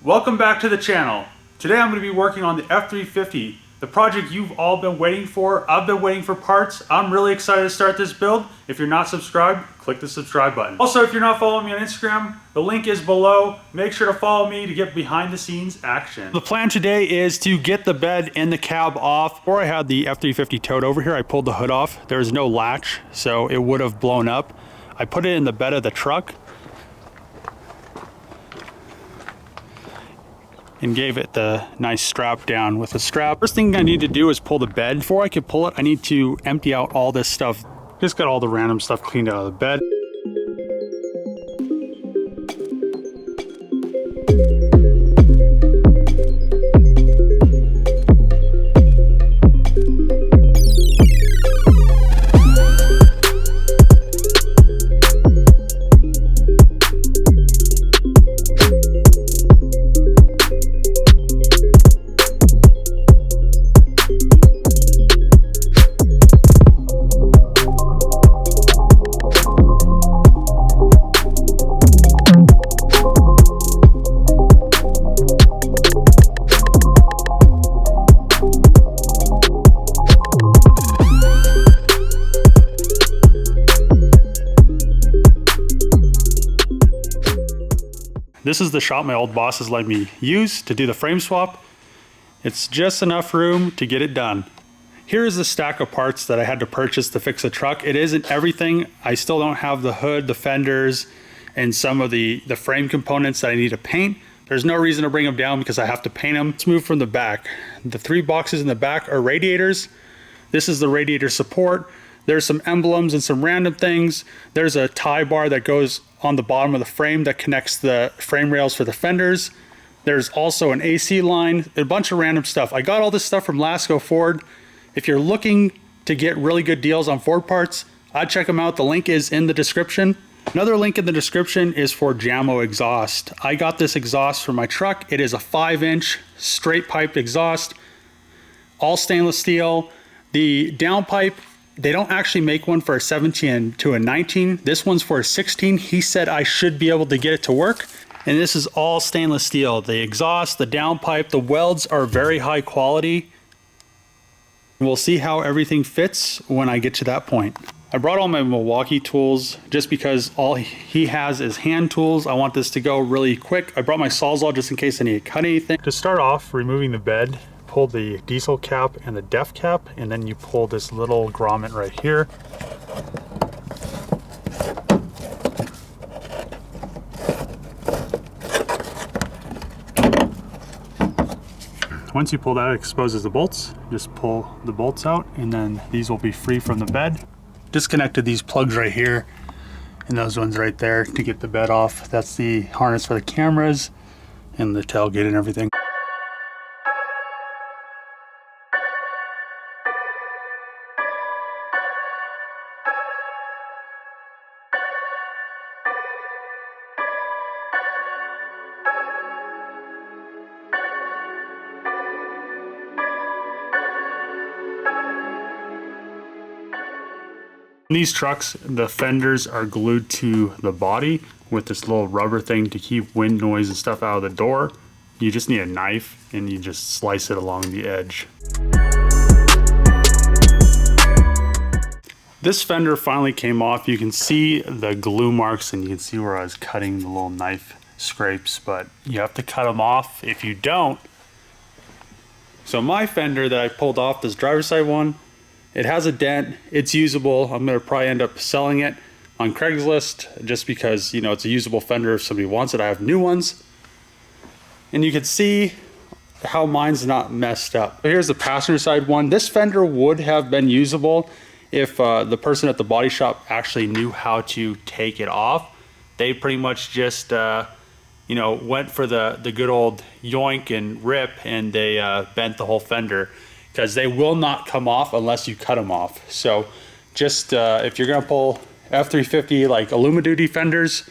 Welcome back to the channel. Today I'm going to be working on the F350, the project you've all been waiting for. I've been waiting for parts. I'm really excited to start this build. If you're not subscribed, click the subscribe button. Also, if you're not following me on Instagram, the link is below. Make sure to follow me to get behind the scenes action. The plan today is to get the bed and the cab off. Before I had the F350 towed over here, I pulled the hood off. There's no latch, so it would have blown up. I put it in the bed of the truck and gave it the nice strap down with a strap. First thing I need to do is pull the bed. Before I can pull it, I need to empty out all this stuff. Just got all the random stuff cleaned out of the bed. This is the shop my old boss has let me use to do the frame swap. It's just enough room to get it done. Here is the stack of parts that I had to purchase to fix the truck. It isn't everything. I still don't have the hood, the fenders, and some of the frame components that I need to paint. There's no reason to bring them down because I have to paint them. Let's move from the back. The three boxes in the back are radiators. This is the radiator support. There's some emblems and some random things. There's a tie bar that goes on the bottom of the frame that connects the frame rails for the fenders. There's also an AC line, a bunch of random stuff. I got all this stuff from Lasco Ford. If you're looking to get really good deals on Ford parts, I'd check them out. The link is in the description. Another link in the description is for Jamo exhaust. I got this exhaust for my truck. It is a 5-inch straight pipe exhaust, all stainless steel. The downpipe, they don't actually make one for a 17 to a 19. This one's for a 16. He said I should be able to get it to work. And this is all stainless steel. The exhaust, the downpipe, the welds are very high quality. We'll see how everything fits when I get to that point. I brought all my Milwaukee tools just because all he has is hand tools. I want this to go really quick. I brought my Sawzall just in case I need to cut anything. To start off, removing the bed, pull the diesel cap and the def cap, and then you pull this little grommet right here. Once you pull that, it exposes the bolts. Just pull the bolts out, and then these will be free from the bed. Disconnected these plugs right here and those ones right there to get the bed off. That's the harness for the cameras and the tailgate and everything. In these trucks, the fenders are glued to the body with this little rubber thing to keep wind noise and stuff out of the door. You just need a knife and you just slice it along the edge. This fender finally came off. You can see the glue marks and you can see where I was cutting the little knife scrapes, but you have to cut them off. If you don't, so my fender that I pulled off, this driver's side one, it has a dent. It's usable. I'm gonna probably end up selling it on Craigslist just because, you know, it's a usable fender if somebody wants it. I have new ones. And you can see how mine's not messed up. Here's the passenger side one. This fender would have been usable if the person at the body shop actually knew how to take it off. They pretty much just, you know, went for the good old yoink and rip, and they bent the whole fender, because they will not come off unless you cut them off. So just if you're gonna pull F350 like Alumaduty fenders,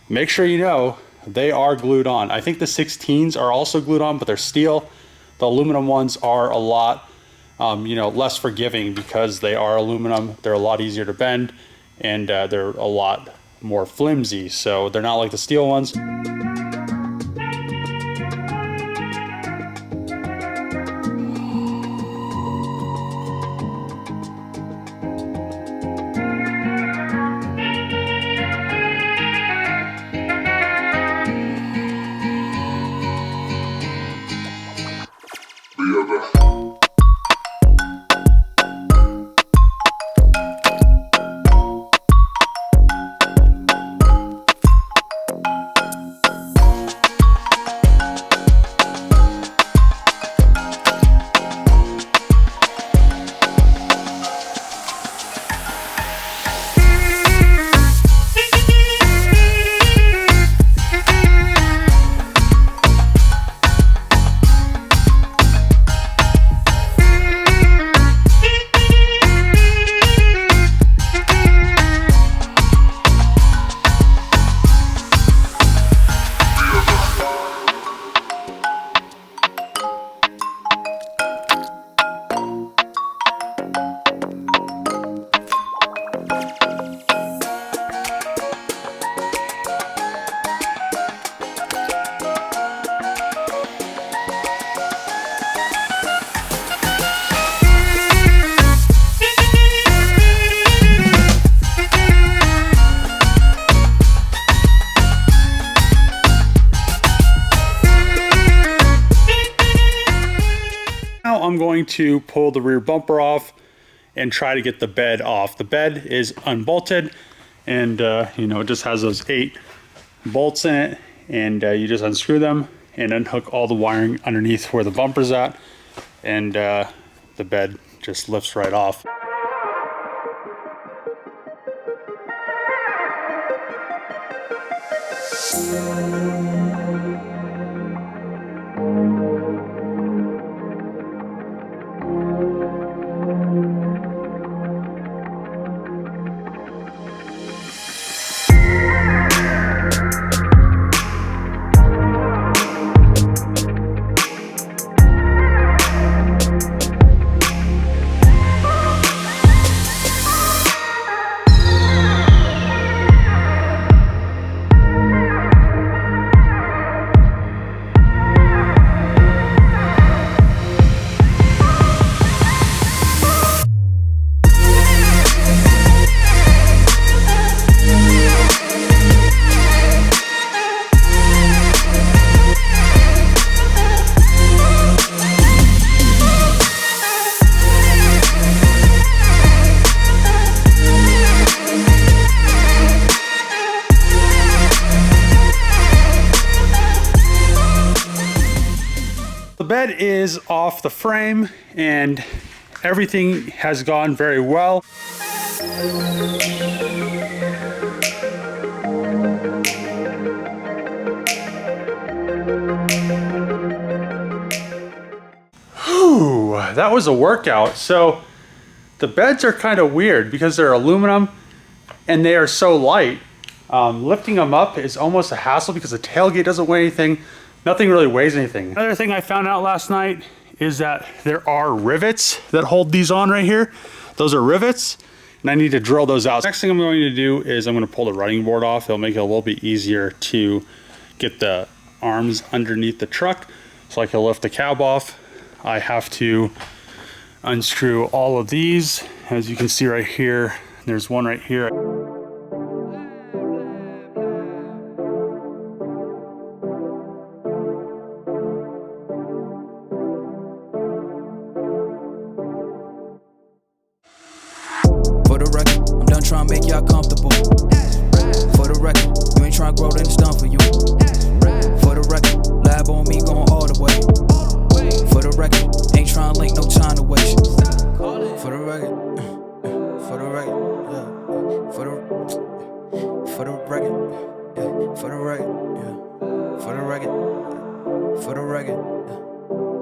make sure you know they are glued on. I think the 16s are also glued on, but they're steel. The aluminum ones are a lot you know, less forgiving because they are aluminum. They're a lot easier to bend, and they're a lot more flimsy, so they're not like the steel ones. Now I'm going to pull the rear bumper off and try to get the bed off. The bed is unbolted, and you know, it just has those 8 bolts in it, and you just unscrew them and unhook all the wiring underneath where the bumper's at, and the bed just lifts right off. The bed is off the frame and everything has gone very well. Whew, that was a workout. So the beds are kind of weird because they're aluminum and they are so light. Lifting them up is almost a hassle because the tailgate doesn't weigh anything. Nothing really weighs anything. Another thing I found out last night is that there are rivets that hold these on right here. Those are rivets, and I need to drill those out. Next thing I'm going to do is I'm going to pull the running board off. It'll make it a little bit easier to get the arms underneath the truck so I can lift the cab off. I have to unscrew all of these. As you can see right here, there's one right here. Trying to make y'all comfortable. For the record, you ain't trying to grow, then it's done for you. For the record, lab on me going all the way. For the record, ain't trying to link, no time to waste. For the record, for the record, yeah. For the record, for the record, yeah. For the record, for the record.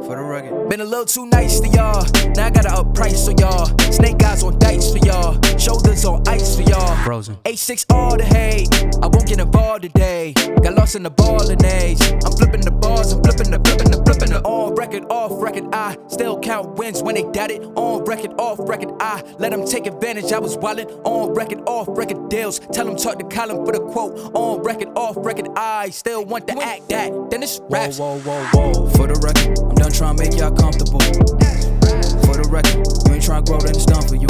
For the record. Been a little too nice to y'all. Now I gotta up price for y'all. Snake eyes on dice for y'all. Shoulders on ice for y'all. Frozen. A6 all the hate. I won't get involved today. Got lost in the ballin' age. I'm flipping the bars. I'm flipping the. On record, off record. I still count wins when they doubt it. On record, off record. I let them take advantage. I was wildin'. On record, off record deals. Tell them talk to Colin for the quote. On record, off record. I still want to act that. Then it's raps. Whoa, whoa, whoa, whoa. For the record, I'm done trying to make y'all comfortable. For the record, you ain't trying to grow, then it's done for you.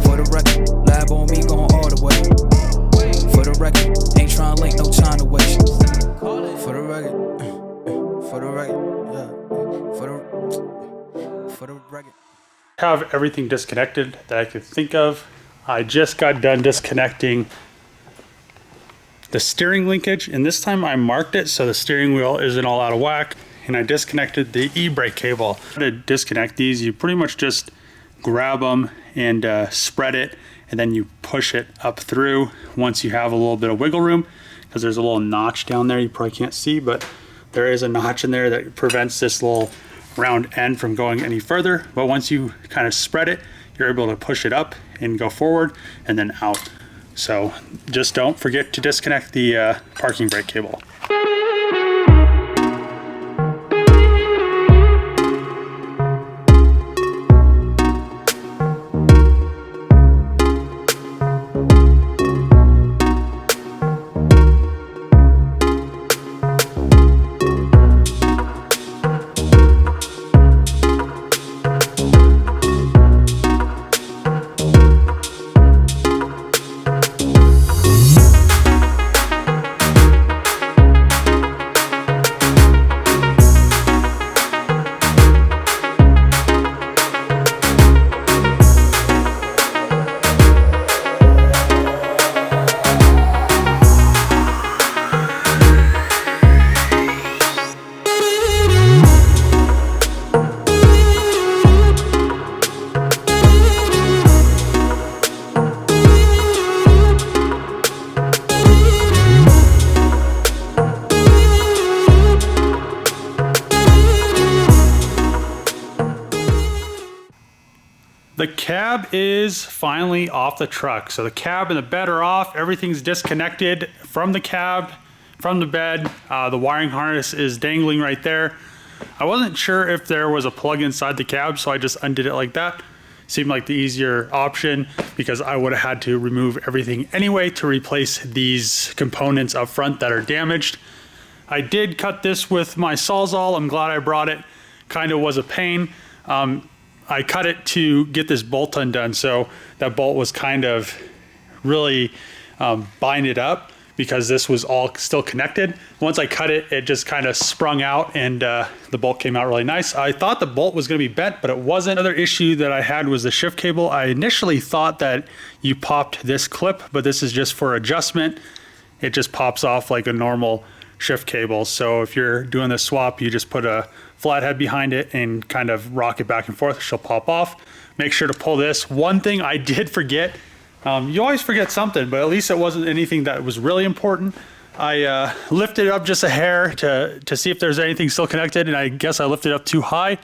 For the record, lab on me going all the way. For the record, ain't trying to link, no time to waste. For the record, For the record, yeah. For the record. Have everything disconnected that I could think of. I just got done disconnecting the steering linkage, and this time I marked it so the steering wheel isn't all out of whack, and I disconnected the e-brake cable. To disconnect these, you pretty much just grab them and spread it, and then you push it up through once you have a little bit of wiggle room, because there's a little notch down there you probably can't see, but there is a notch in there that prevents this little round end from going any further. But once you kind of spread it, you're able to push it up and go forward and then out. So just don't forget to disconnect the parking brake cable. The cab is finally off the truck. So the cab and the bed are off. Everything's disconnected from the cab, from the bed. The wiring harness is dangling right there. I wasn't sure if there was a plug inside the cab, so I just undid it like that. Seemed like the easier option because I would have had to remove everything anyway to replace these components up front that are damaged. I did cut this with my Sawzall. I'm glad I brought it. Kind of was a pain. I cut it to get this bolt undone, so that bolt was kind of really binded up because this was all still connected. Once I cut it, it just kind of sprung out and the bolt came out really nice. I thought the bolt was going to be bent, but it wasn't. Another issue that I had was the shift cable. I initially thought that you popped this clip, but this is just for adjustment. It just pops off like a normal shift cable. So if you're doing the swap, you just put a flathead behind it and kind of rock it back and forth. She'll pop off. Make sure to pull this. One thing I did forget, you always forget something, but at least it wasn't anything that was really important. I lifted it up just a hair to see if there's anything still connected, and I guess I lifted it up too high.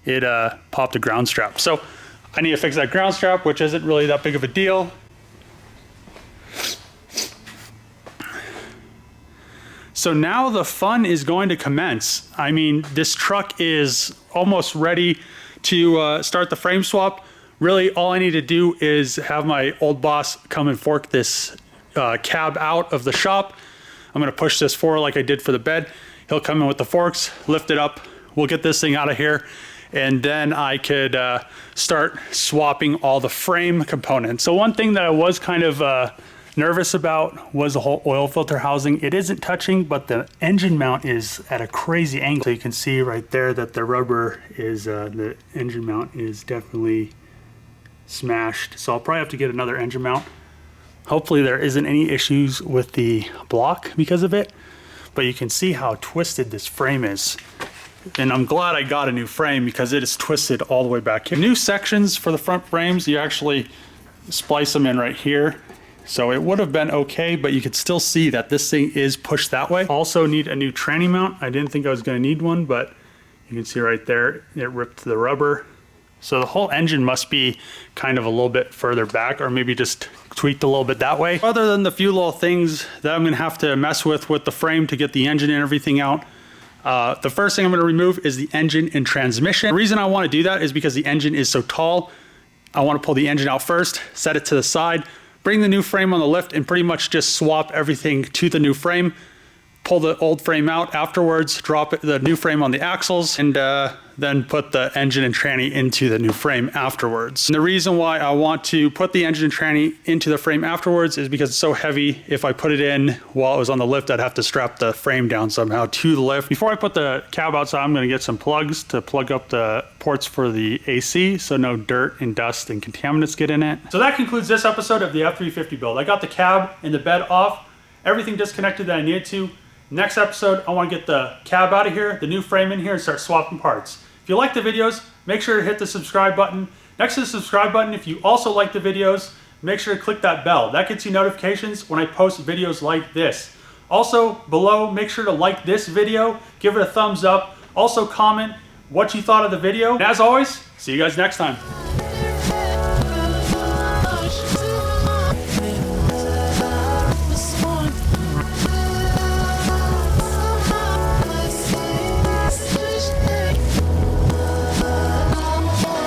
It popped the ground strap. So I need to fix that ground strap, which isn't really that big of a deal. So now the fun is going to commence. I mean, this truck is almost ready to start the frame swap. Really, all I need to do is have my old boss come and fork this cab out of the shop. I'm gonna push this forward like I did for the bed. He'll come in with the forks, lift it up. We'll get this thing out of here. And then I could start swapping all the frame components. So one thing that I was kind of nervous about was the whole oil filter housing. It isn't touching, but the engine mount is at a crazy angle. So you can see right there that the rubber is, the engine mount is definitely smashed. So I'll probably have to get another engine mount. Hopefully there isn't any issues with the block because of it, but you can see how twisted this frame is. And I'm glad I got a new frame because it is twisted all the way back here. New sections for the front frames, you actually splice them in right here. So it would have been okay, but you could still see that this thing is pushed that way. Also need a new tranny mount. I didn't think I was going to need one, but you can see right there, it ripped the rubber. So the whole engine must be kind of a little bit further back, or maybe just tweaked a little bit that way. Other than the few little things that I'm going to have to mess with the frame to get the engine and everything out, the first thing I'm going to remove is the engine and transmission. The reason I want to do that is because the engine is so tall. I want to pull the engine out first, set it to the side, bring the new frame on the lift, and pretty much just swap everything to the new frame. pull the old frame out afterwards, drop the new frame on the axles, and then put the engine and tranny into the new frame afterwards. And the reason why I want to put the engine and tranny into the frame afterwards is because it's so heavy. If I put it in while it was on the lift, I'd have to strap the frame down somehow to the lift. Before I put the cab outside, I'm gonna get some plugs to plug up the ports for the AC so no dirt and dust and contaminants get in it. So that concludes this episode of the F350 build. I got the cab and the bed off, everything disconnected that I needed to. Next episode, I want to get the cab out of here, the new frame in here, and start swapping parts. If you like the videos, make sure to hit the subscribe button. Next to the subscribe button, if you also like the videos, make sure to click that bell. That gets you notifications when I post videos like this. Also, below, make sure to like this video, give it a thumbs up. Also, comment what you thought of the video. And as always, see you guys next time.